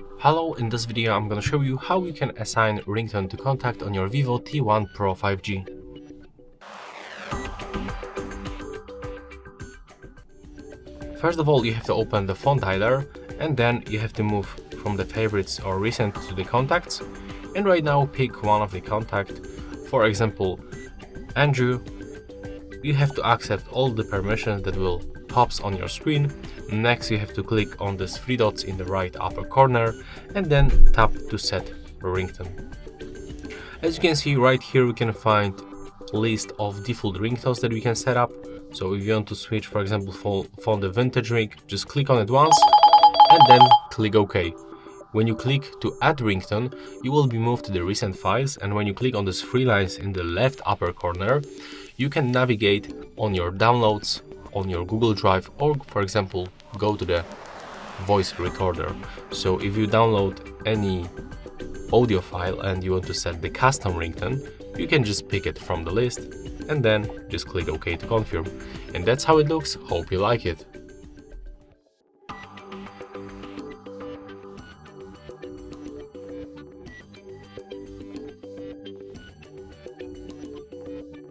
Hello, in this video I'm gonna show you how you can assign ringtone to contact on your Vivo T1 Pro 5G. First of all, you have to open the phone dialer and then you have to move from the favorites or recent to the contacts, and right now pick one of the contact, for example Andrew. You have to accept all the permissions that will pops on your screen. Next you have to click on these three dots in the right upper corner and then tap to set ringtone. As you can see right here, we can find a list of default ringtones that we can set up. So if you want to switch, for example, for the vintage ring, just click on it once and then click OK. When you click to add ringtone, you will be moved to the recent files, and when you click on these three lines in the left upper corner, you can navigate on your downloads on your Google Drive, or for example go to the voice recorder. So if you download any audio file and you want to set the custom ringtone, you can just pick it from the list and then just click OK to confirm. And that's how it looks. Hope you like it.